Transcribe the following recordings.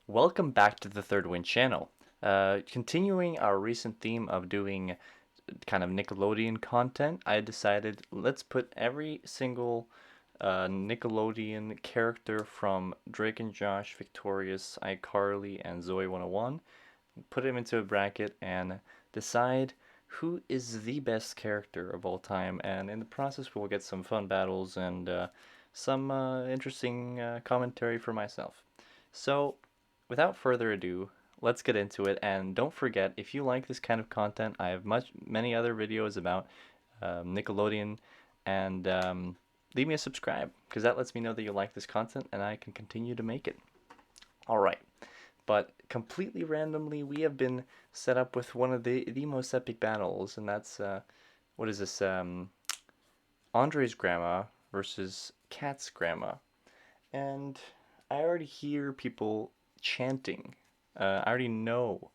Welcome back to the Third Win channel. Continuing our recent theme of doing kind of Nickelodeon content, I decided let's put every single Nickelodeon character from Drake and Josh, Victorious, iCarly, and Zoey 101, put them into a bracket and decide who is the best character of all time. And in the process, we'll get some fun battles and some interesting commentary for myself. So, without further ado, let's get into it. And don't forget, if you like this kind of content, I have many other videos about Nickelodeon, and leave me a subscribe because that lets me know that you like this content, and I can continue to make it. All right, but completely randomly, we have been set up with one of the most epic battles, and that's what is this? Andre's grandma versus Kat's grandma, and I already hear people chanting. I already know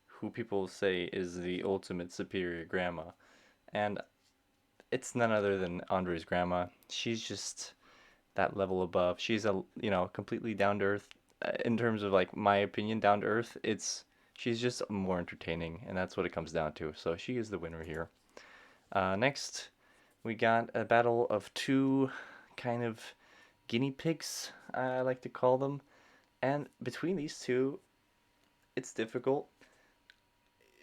who people say is the ultimate superior grandma, and it's none other than Andre's grandma. She's just that level above. She's a completely down to earth. In terms of like my opinion, down to earth. She's just more entertaining, and that's what it comes down to. So she is the winner here. Next, we got a battle of two kind of guinea pigs, I like to call them. And between these two, it's difficult.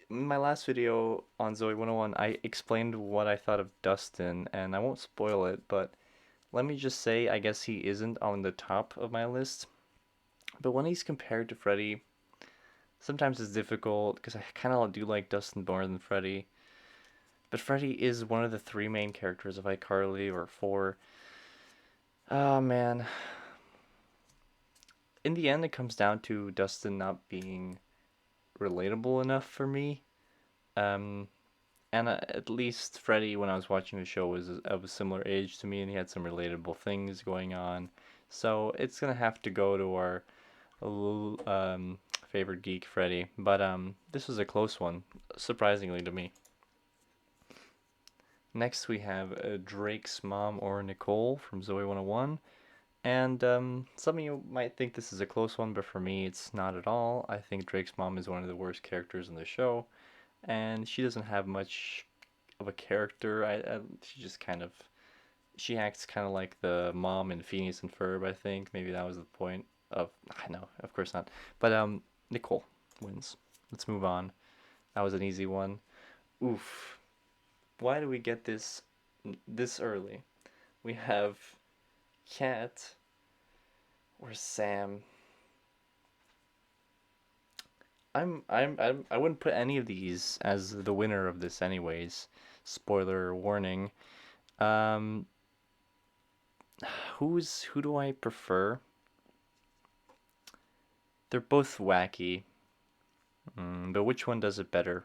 In my last video on Zoey 101, I explained what I thought of Dustin, and I won't spoil it, but let me just say, I guess he isn't on the top of my list. But when he's compared to Freddie, sometimes it's difficult because I kind of do like Dustin more than Freddie. But Freddie is one of the three main characters of iCarly, or four. Oh man. In the end, it comes down to Dustin not being relatable enough for me. Um, and at least Freddie, when I was watching the show, was of a similar age to me, and he had some relatable things going on. So it's gonna have to go to our favorite geek, Freddie. But this was a close one, surprisingly to me. Next, we have Drake's mom, or Nicole, from Zoey 101. And some of you might think this is a close one, but for me, it's not at all. I think Drake's mom is one of the worst characters in the show, and she doesn't have much of a character. She just she acts kind of like the mom in Phineas and Ferb. I think maybe that was the point of. I know, of course not. But Nicole wins. Let's move on. That was an easy one. Oof. Why do we get this early? We have Cat or Sam. I wouldn't put any of these as the winner of this anyways. Spoiler warning. Um, who do I prefer? They're both wacky, but which one does it better?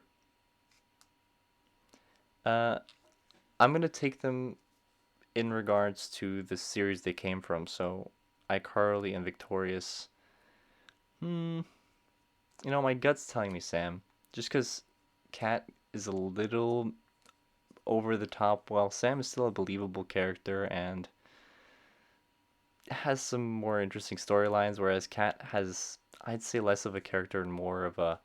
Uh, I'm gonna take them in regards to the series they came from. So, iCarly and Victorious. Hmm, my gut's telling me Sam, just because Kat is a little over the top, while Sam is still a believable character and has some more interesting storylines, whereas Kat has, I'd say, less of a character and more of a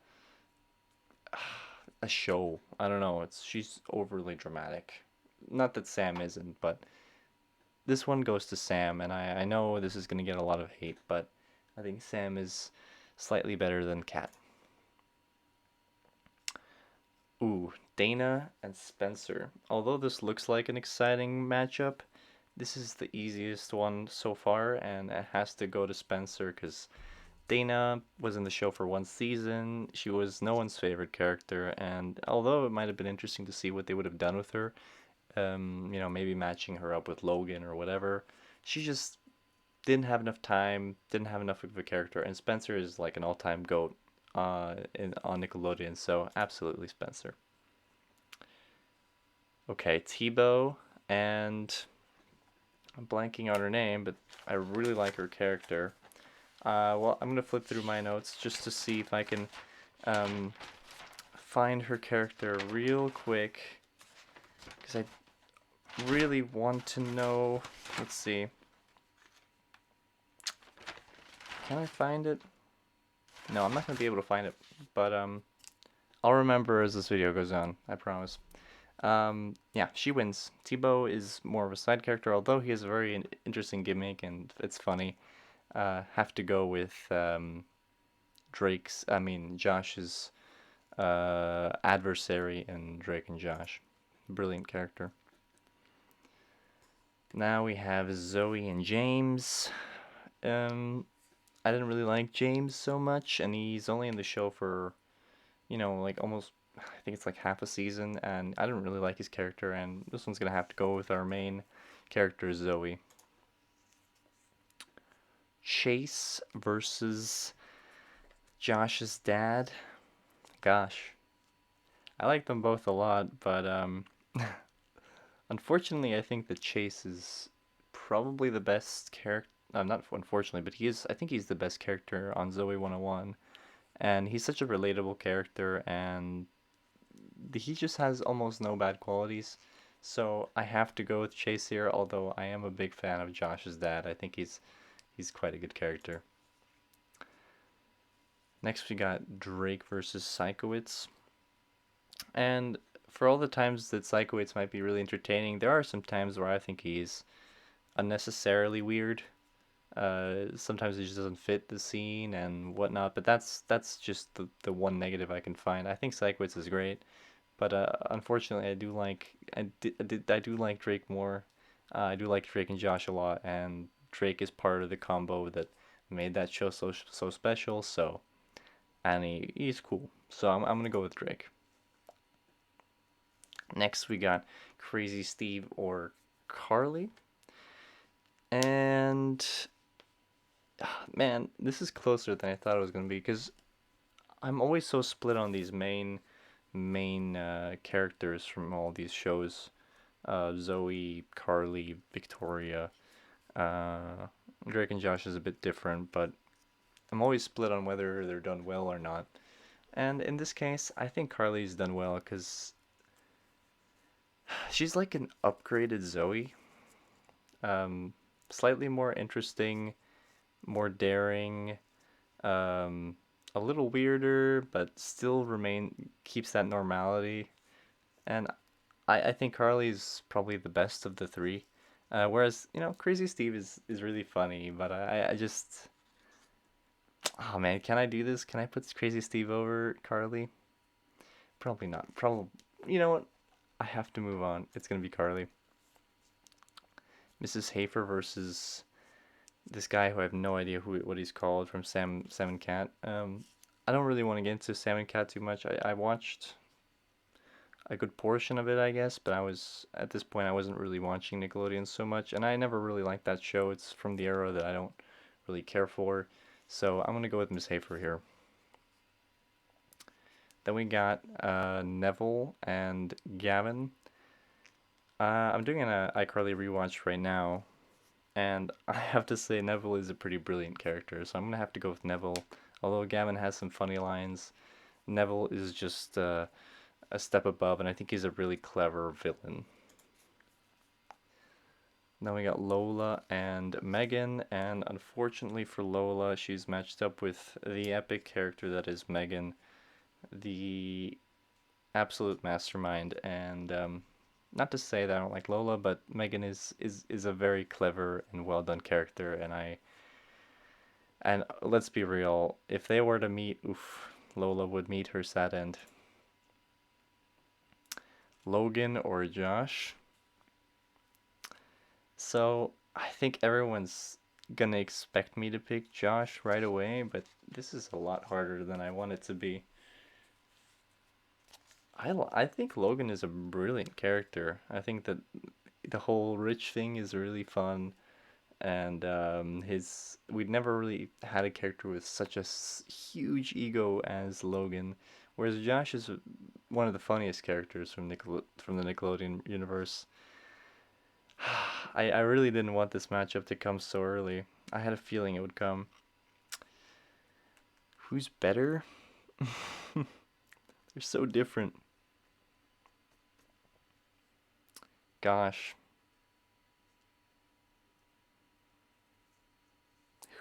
show. I don't know. She's overly dramatic. Not that Sam isn't, but this one goes to Sam, and I know this is gonna get a lot of hate, but I think Sam is slightly better than Kat. Ooh, Dana and Spencer. Although this looks like an exciting matchup, this is the easiest one so far, and it has to go to Spencer because Dana was in the show for one season. She was no one's favorite character, and although it might have been interesting to see what they would have done with her, maybe matching her up with Logan or whatever, she just didn't have enough time, didn't have enough of a character, and Spencer is like an all-time goat on Nickelodeon, so absolutely Spencer. Okay, Tebow, and I'm blanking on her name, but I really like her character. Well, I'm gonna flip through my notes just to see if I can um, find her character real quick, because I really want to know. Let's see. Can I find it? No, I'm not gonna be able to find it, but I'll remember as this video goes on. I promise. Yeah, she wins. Tebow is more of a side character, although he has a very interesting gimmick and it's funny. Have to go with Josh's adversary in Drake and Josh. Brilliant character. Now we have Zoe and James. Um, I didn't really like James so much, and he's only in the show for, like almost, I think it's like half a season, and I didn't really like his character, and this one's gonna have to go with our main character, Zoe. Chase versus Josh's dad. Gosh, I like them both a lot, but unfortunately, I think that Chase is probably the best character. Not unfortunately, but he is. I think he's the best character on Zoey 101, and he's such a relatable character, and he just has almost no bad qualities. So I have to go with Chase here, although I am a big fan of Josh's dad. I think he's quite a good character. Next we got Drake versus Psykowitz. And for all the times that Psychowitz might be really entertaining, there are some times where I think he's unnecessarily weird. Sometimes it just doesn't fit the scene and whatnot, but that's just the one negative I can find. I think Psychowitz is great, but unfortunately, I do like Drake more. I do like Drake and Josh a lot, and Drake is part of the combo that made that show so special. So, and he's cool. So I'm gonna go with Drake. Next, we got Crazy Steve or Carly. And man, this is closer than I thought it was going to be because I'm always so split on these main characters from all these shows. Zoe, Carly, Victoria. Uh, Drake and Josh is a bit different, but I'm always split on whether they're done well or not. And in this case, I think Carly's done well because she's like an upgraded Zoe. Um, Slightly more interesting, more daring, um, a little weirder, but still remain keeps that normality. And I think Carly's probably the best of the three. Whereas Crazy Steve is really funny, but I just oh man, can I do this? Can I put Crazy Steve over Carly? Probably not. Probably you know what? I have to move on. It's gonna be Carly. Mrs. Hafer versus this guy who I have no idea what he's called from Sam and Cat. I don't really want to get into Sam and Cat too much. I watched a good portion of it, I guess, but I was at this point I wasn't really watching Nickelodeon so much, and I never really liked that show. It's from the era that I don't really care for, so I'm gonna go with Miss Hafer here. Then we got Neville and Gavin. I'm doing an iCarly rewatch right now, and I have to say Neville is a pretty brilliant character, so I'm gonna have to go with Neville. Although Gavin has some funny lines, Neville is just a step above, and I think he's a really clever villain. Now we got Lola and Megan, and unfortunately for Lola, she's matched up with the epic character that is Megan, the absolute mastermind. And not to say that I don't like Lola, but Megan is a very clever and well done character, and let's be real, if they were to meet, oof, Lola would meet her sad end. Logan or Josh? So I think everyone's gonna expect me to pick Josh right away, but this is a lot harder than I want it to be. I think Logan is a brilliant character. I think that the whole rich thing is really fun, and his we'd never really had a character with such a huge ego as Logan, whereas Josh is one of the funniest characters from the Nickelodeon universe. I really didn't want this matchup to come so early. I had a feeling it would come. Who's better? They're so different. Gosh.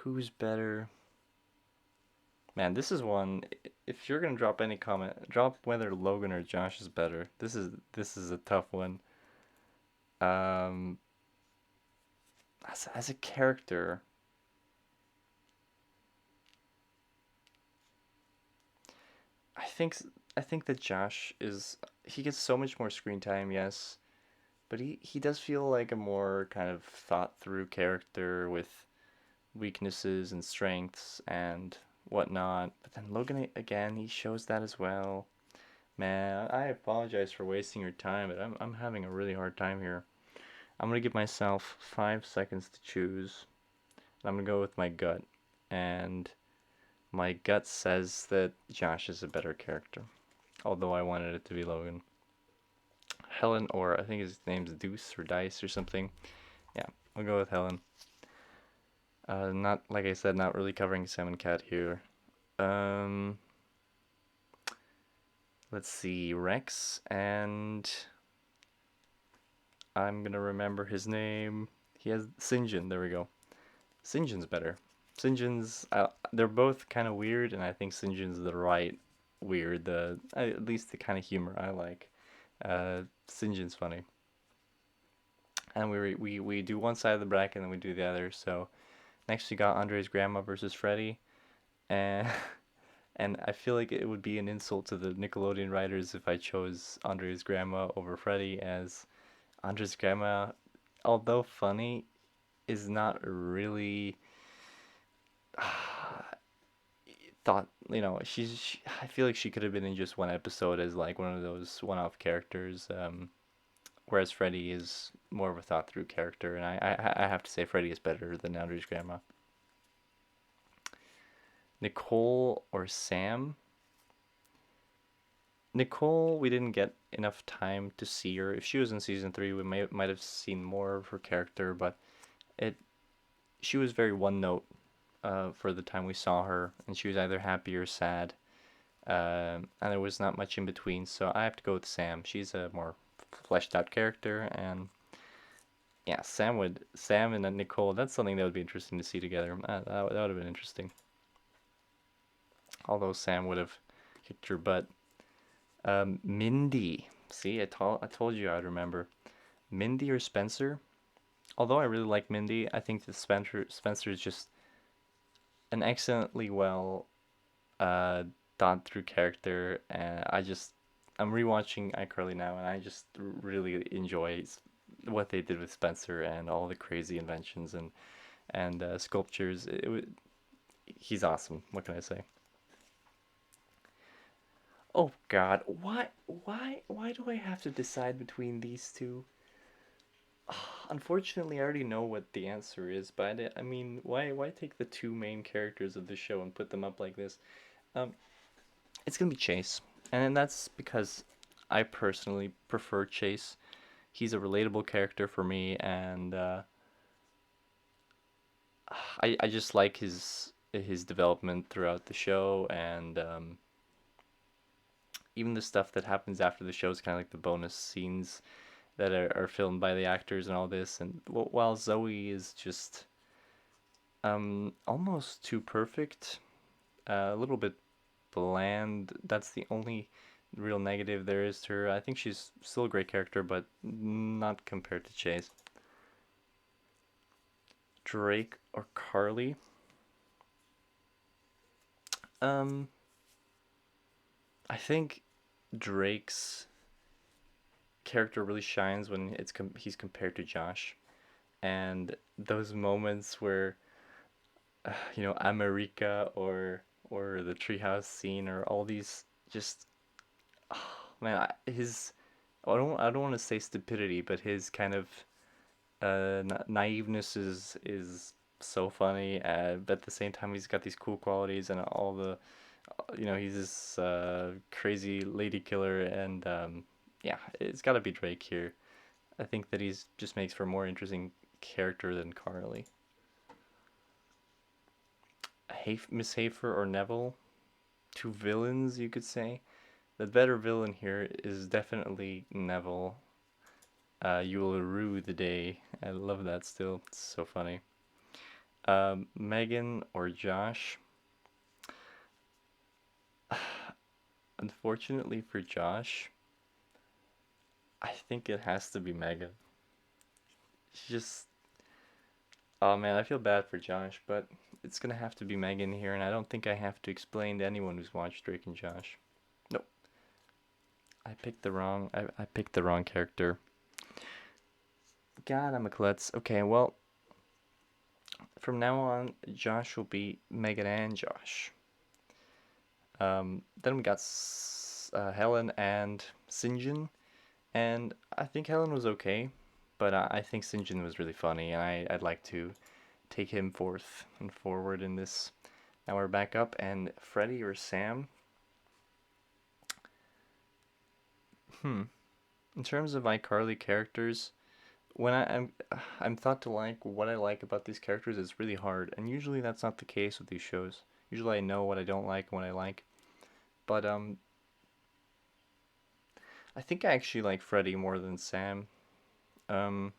Who's better? Man, this is one. If you're gonna drop any comment, drop whether Logan or Josh is better. This is a tough one. Um, as a character, I think I think that Josh is he gets so much more screen time, yes, but he does feel like a more kind of thought through character with weaknesses and strengths and whatnot. But then Logan again, he shows that as well. Man, I apologize for wasting your time, but I'm having a really hard time here. I'm gonna give myself 5 seconds to choose. I'm gonna go with my gut, and my gut says that Josh is a better character, although I wanted it to be Logan. Helen, or I think his name's Deuce or Dice or something. Yeah, I'll go with Helen. Not like I said, not really covering Salmon Cat here. Um, let's see, Rex, and I'm gonna remember his name. He has Sinjin. There we go. Sinjin's better. Sinjin's they're both kind of weird, and I think Sinjin's the right weird. The at least the kind of humor I like. Sinjin's funny, and we do one side of the bracket and then we do the other. So next we got Andre's grandma versus Freddie, and and I feel like it would be an insult to the Nickelodeon writers if I chose Andre's grandma over Freddie, as Andre's grandma, although funny, is not really thought, I feel like she could have been in just one episode as like one of those one-off characters, whereas Freddie is more of a thought through character, and I have to say Freddie is better than Andrew's grandma. Nicole or Sam? Nicole, we didn't get enough time to see her. If she was in season 3, we might have seen more of her character, but it she was very one note for the time we saw her, and she was either happy or sad. And there was not much in between. So I have to go with Sam. She's a more fleshed out character, and yeah, Sam and Nicole. That's something that would be interesting to see together. That would have been interesting. Although Sam would have kicked her butt. Mindy. See, I told you I'd remember. Mindy or Spencer? Although I really like Mindy, I think that Spencer is just an excellently well uh, thought through character, and I'm rewatching iCarly now, and I just really enjoy what they did with Spencer and all the crazy inventions and sculptures. He's awesome. What can I say? Oh God, why do I have to decide between these two? Unfortunately, I already know what the answer is, but I mean, why take the two main characters of the show and put them up like this? Um, it's gonna be Chase, and that's because I personally prefer Chase. He's a relatable character for me, and I just like his development throughout the show, and even the stuff that happens after the show is kind of like the bonus scenes that are filmed by the actors and all this. And while Zoe is just almost too perfect, a little bit bland. That's the only real negative there is to her. I think she's still a great character, but not compared to Chase. Drake or Carly? Um, I think Drake's character really shines when he's compared to Josh, and those moments where America or the treehouse scene or all these just man his I don't want to say stupidity, but his kind of naiveness is so funny, but at the same time he's got these cool qualities and all the he's this crazy lady killer, and yeah, it's got to be Drake here. I think that he's just makes for a more interesting character than Carly. Miss Hafer or Neville, two villains you could say. The better villain here is definitely Neville. You will rue the day. I love that still. It's so funny. Megan or Josh? Unfortunately for Josh, I think it has to be Megan. She just, oh man, I feel bad for Josh, but it's gonna have to be Megan here, and I don't think I have to explain to anyone who's watched Drake and Josh. Nope, I picked the wrong character. God, I'm a klutz. Okay, well, from now on, Josh will be Megan and Josh. Then we got Helen and Sinjin, and I think Helen was okay, but I think Sinjin was really funny, and I'd like to take him forth and forward in this. Now we're back up, and Freddie or Sam. Hmm. In terms of iCarly characters, when I'm thought to like what I like about these characters is really hard, and usually that's not the case with these shows. Usually I know what I don't like and what I like, but I think I actually like Freddie more than Sam. Um,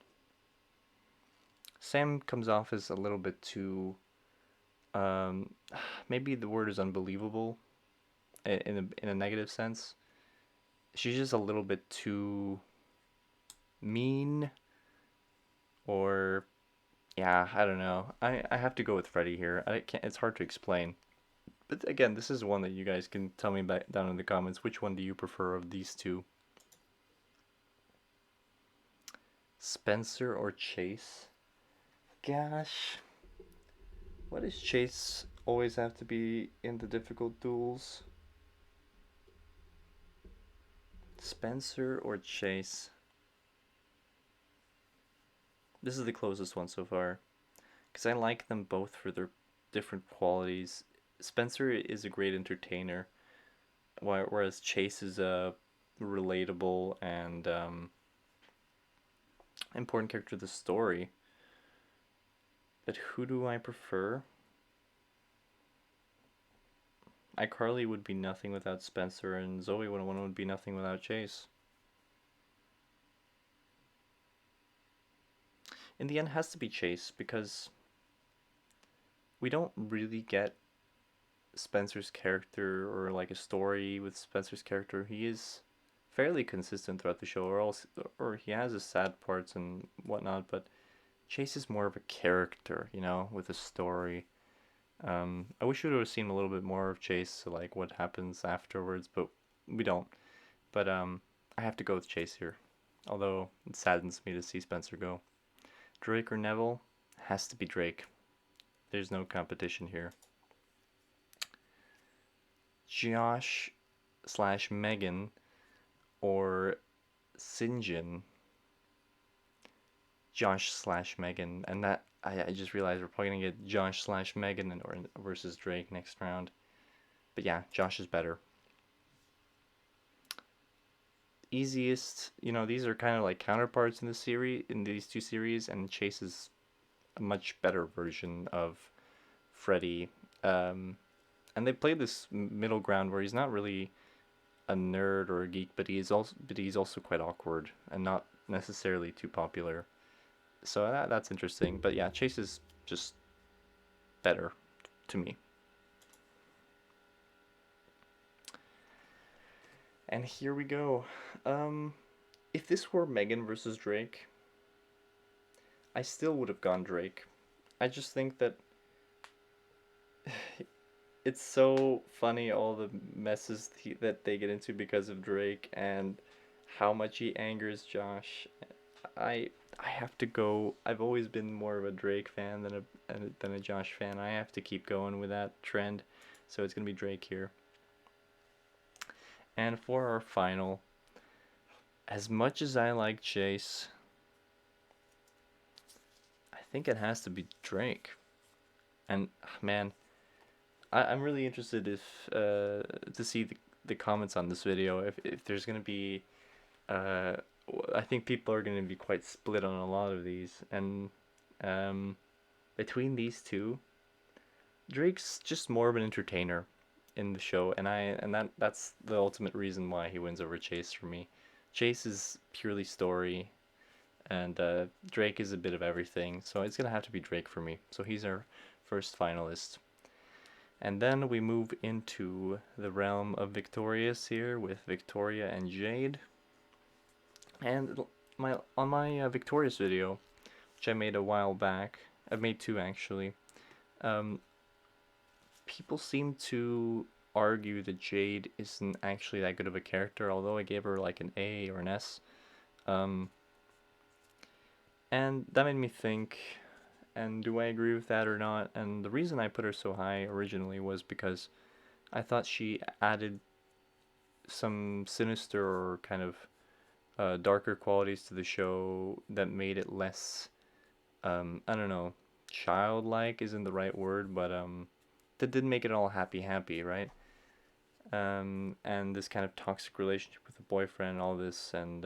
Sam comes off as a little bit too um, maybe the word is unbelievable in a negative sense. She's just a little bit too mean, or yeah, I don't know. I have to go with Freddie here. I can't. It's hard to explain. But again, this is one that you guys can tell me back down in the comments. Which one do you prefer of these two? Spencer or Chase? Gosh, why does Chase always have to be in the difficult duels? Spencer or Chase? This is the closest one so far. Because I like them both for their different qualities. Spencer is a great entertainer, whereas Chase is a relatable and important character to the story. But who do I prefer? iCarly would be nothing without Spencer, and Zoey 101 would be nothing without Chase. In the end, it has to be Chase because we don't really get Spencer's character or like a story with Spencer's character. He is fairly consistent throughout the show, or he has his sad parts and whatnot. But Chase is more of a character, with a story. I wish we would have seen a little bit more of Chase, so like what happens afterwards, but we don't. But I have to go with Chase here, although it saddens me to see Spencer go. Drake or Neville? Has to be Drake. There's no competition here. Josh slash Megan or Sinjin. Josh slash Megan, and that I just realized we're probably gonna get Josh slash Megan or versus Drake next round. But yeah, Josh is better. Easiest, these are kind of like counterparts in the series in these two series, and Chase is a much better version of Freddie. And they play this middle ground where he's not really a nerd or a geek, but he's also quite awkward and not necessarily too popular. So that's interesting. But yeah, Chase is just better to me. And here we go. If this were Megan versus Drake, I still would have gone Drake. I just think that it's so funny all the messes that they get into because of Drake and how much he angers Josh. I I have to go. I've always been more of a Drake fan than a Josh fan. I have to keep going with that trend, so it's gonna be Drake here. And for our final, as much as I like Chase, I think it has to be Drake. And man, I'm really interested to see the comments on this video. If there's gonna be, uh, I think people are gonna be quite split on a lot of these, and um, between these two, Drake's just more of an entertainer in the show, and that's the ultimate reason why he wins over Chase for me. Chase is purely story, and Drake is a bit of everything, so it's gonna have to be Drake for me. So he's our first finalist. And then we move into the realm of Victorious here with Victoria and Jade. And on my Victorious video, which I made a while back, I've made two actually. Um, People seem to argue that Jade isn't actually that good of a character, although I gave her like an A or an S. Um, and that made me think, and do I agree with that or not? And the reason I put her so high originally was because I thought she added some sinister or kind of darker qualities to the show that made it less, I don't know, childlike isn't the right word, but that didn't make it all happy, right? And this kind of toxic relationship with the boyfriend and all this, and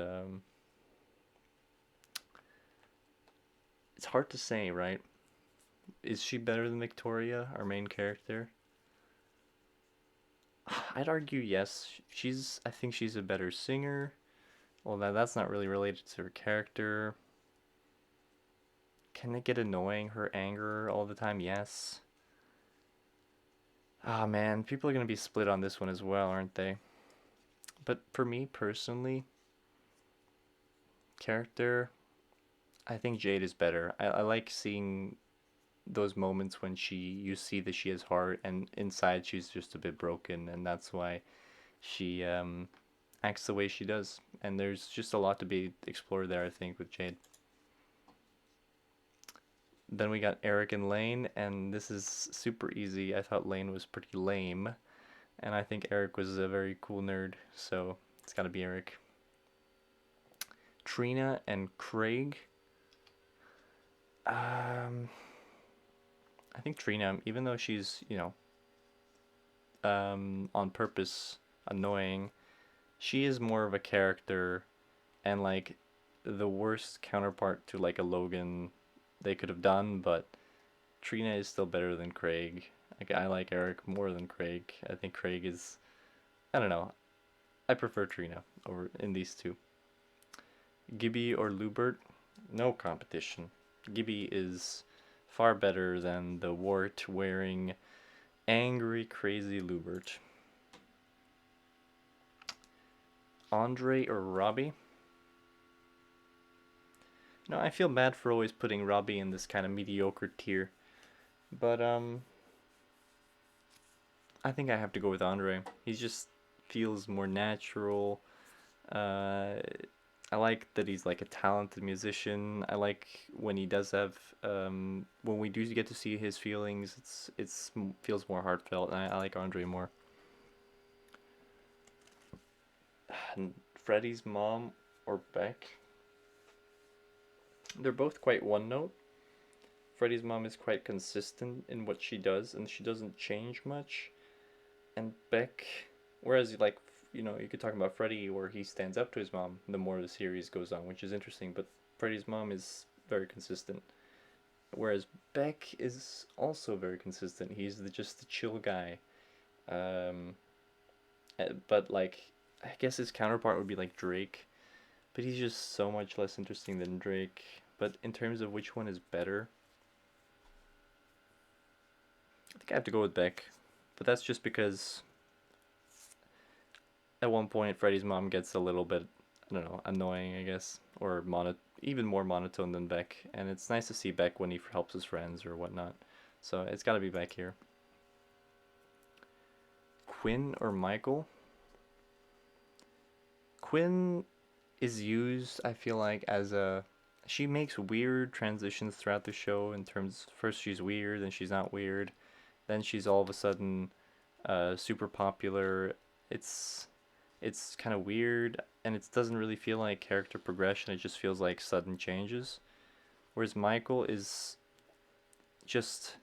it's hard to say, right? Is she better than Victoria, our main character? I'd argue yes. I think she's a better singer. Well, that's not really related to her character. Can it get annoying, her anger all the time? Yes. Ah, man, people are gonna be split on this one as well, aren't they? But for me personally, character, I think Jade is better. I like seeing those moments when you see that she has heart and inside she's just a bit broken, and that's why she acts the way she does. And there's just a lot to be explored there, I think, with Jade. Then we got Eric and Lane, and this is super easy. I thought Lane was pretty lame, and I think Eric was a very cool nerd, so it's gotta be Eric. Trina and Craig. Um, I think Trina, even though she's, on purpose annoying, she is more of a character and like the worst counterpart to like a Logan they could have done, but Trina is still better than Craig. Like I like Eric more than Craig. I think Craig is, I don't know. I prefer Trina over in these two. Gibby or Lubert? No competition. Gibby is far better than the wart wearing angry crazy Lubert. Andre or Robbie? No, I feel bad for always putting Robbie in this kind of mediocre tier, but I think I have to go with Andre. He just feels more natural. Uh, I like that he's like a talented musician. I like when he does have when we do get to see his feelings. It's feels more heartfelt, and I like Andre more. And Freddie's mom or Beck? They're both quite one note. Freddie's mom is quite consistent in what she does, and she doesn't change much. And Beck, whereas like you could talk about Freddie where he stands up to his mom the more the series goes on, which is interesting. But Freddie's mom is very consistent, whereas Beck is also very consistent. He's just the chill guy. Um, but like I guess his counterpart would be like Drake, but he's just so much less interesting than Drake. But in terms of which one is better, I think I have to go with Beck. But that's just because at one point Freddie's mom gets a little bit, I don't know, annoying, I guess, or even more monotone than Beck. And it's nice to see Beck when he helps his friends or whatnot. So it's got to be Beck here. Quinn or Michael? Quinn is used, I feel like, as a. She makes weird transitions throughout the show in terms. First, she's weird, then she's not weird. Then she's all of a sudden super popular. It's it's kind of weird, and it doesn't really feel like character progression. It just feels like sudden changes. Whereas Michael is just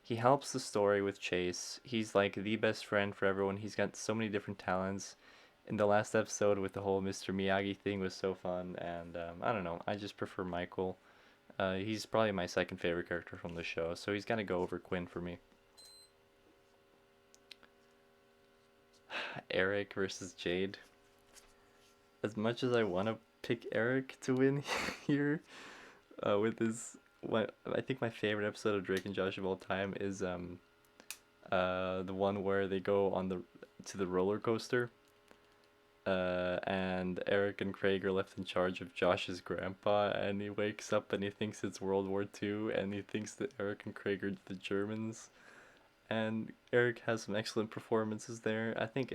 he helps the story with Chase. He's like the best friend for everyone. He's got so many different talents. In the last episode with the whole Mr. Miyagi thing was so fun, and I don't know. I just prefer Michael. He's probably my second favorite character from the show, so he's gonna go over Quinn for me. Eric versus Jade. As much as I want to pick Eric to win here, with his what I think my favorite episode of Drake and Josh of all time is The one where they go on the to the roller coaster. And Eric and Craig are left in charge of Josh's grandpa, and he wakes up and he thinks it's World War II, and he thinks that Eric and Craig are the Germans. And Eric has some excellent performances there. I think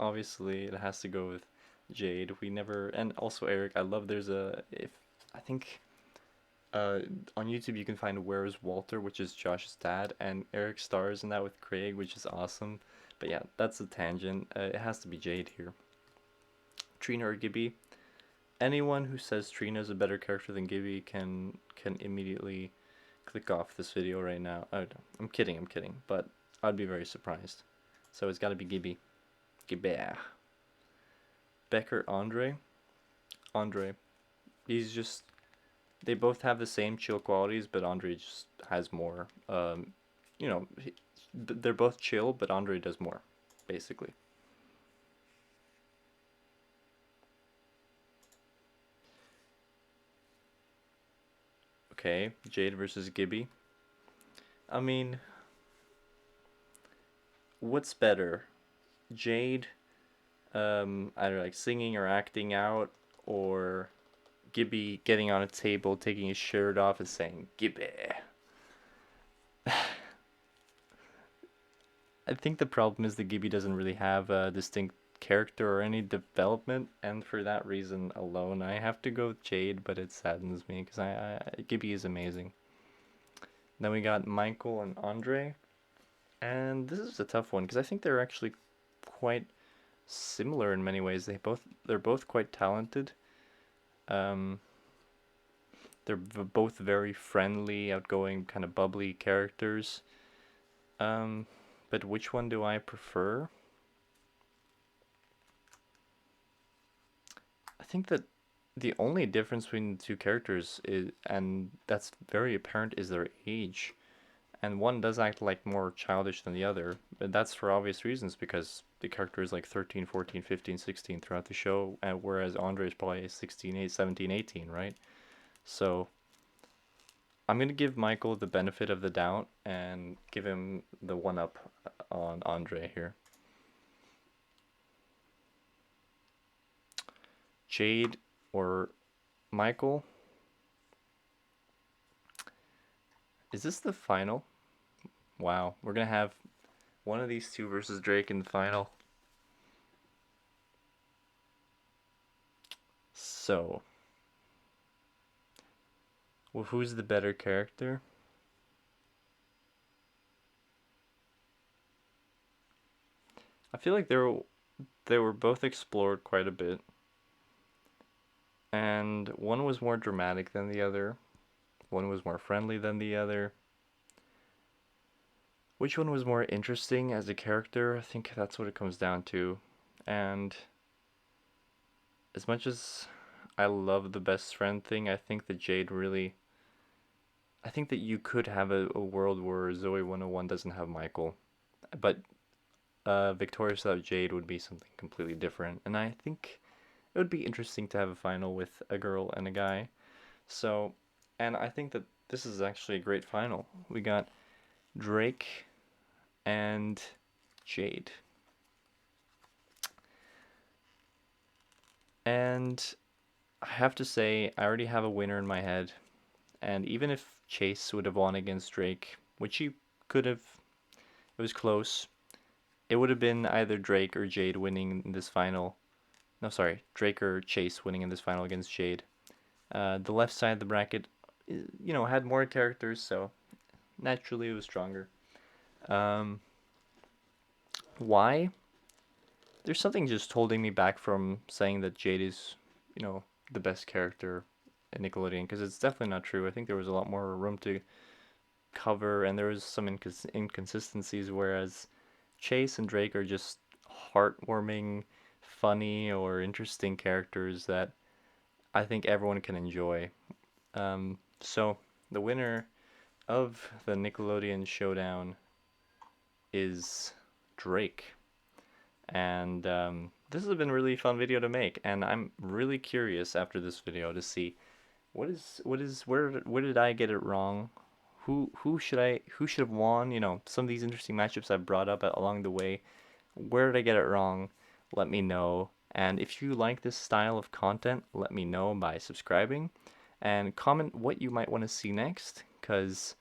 obviously it has to go with Jade. We never, and also Eric. I love there's a if I think uh on YouTube you can find Where's Walter, which is Josh's dad, and Eric stars in that with Craig, which is awesome. But yeah, that's a tangent. It has to be Jade here. Trina or Gibby. Anyone who says Trina is a better character than Gibby can immediately click off this video right now. Oh, no, I'm kidding, but I'd be very surprised. So it's got to be Gibby. Gibby. Becker, Andre. Andre. He's just. They both have the same chill qualities, but Andre just has more. You know, they're both chill, but Andre does more, basically. Okay, Jade versus Gibby. I mean, what's better? Jade, either like singing or acting out, or Gibby getting on a table, taking his shirt off, and saying, Gibby. I think the problem is that Gibby doesn't really have a distinct character or any development, and for that reason alone, I have to go with Jade, but it saddens me because Gibby is amazing. Then we got Michael and Andre, and this is a tough one because I think they're actually quite similar in many ways. They're both quite talented. Um, they're both very friendly, outgoing, kind of bubbly characters. But which one do I prefer? I think that the only difference between the two characters is, and that's very apparent, is their age. And one does act like more childish than the other, but that's for obvious reasons because the character is like 13, 14, 15, 16 throughout the show, and whereas Andre is probably 16, 8, 17, 18, right? So I'm going to give Michael the benefit of the doubt and give him the one up on Andre here. Jade or Michael? Is this the final? Wow, we're going to have one of these two versus Drake in the final. So, well, who's the better character? I feel like they were both explored quite a bit, and one was more dramatic than the other. One was more friendly than the other. Which one was more interesting as a character? I think that's what it comes down to. And as much as I love the best friend thing, I think that Jade really. I think that you could have a world where Zoey 101 doesn't have Michael. But Victorious without Jade would be something completely different. And I think it would be interesting to have a final with a girl and a guy. So, and I think that this is actually a great final. We got Drake and Jade. And I have to say, I already have a winner in my head. And even if Chase would have won against Drake, which he could have, it was close. It would have been either Drake or Jade winning in this final. No, sorry, Drake or Chase winning in this final against Jade. The left side of the bracket, had more characters, so naturally it was stronger. Um, why? There's something just holding me back from saying that Jade is, the best character in Nickelodeon, because it's definitely not true. I think there was a lot more room to cover, and there was some inconsistencies, whereas Chase and Drake are just heartwarming, funny, or interesting characters that I think everyone can enjoy. So the winner of the Nickelodeon Showdown is Drake. And this has been a really fun video to make, and I'm really curious after this video to see where did I get it wrong? who should have won, you know, some of these interesting matchups I've brought up along the way. Where did I get it wrong? Let me know. And if you like this style of content, let me know by subscribing and comment what you might want to see next, because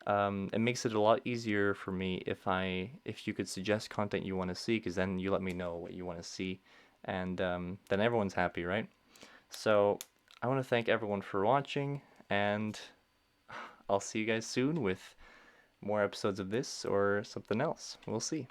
it makes it a lot easier for me if you could suggest content you want to see, because then you let me know what you want to see, and then everyone's happy, right? So I want to thank everyone for watching, and I'll see you guys soon with more episodes of this or something else. We'll see.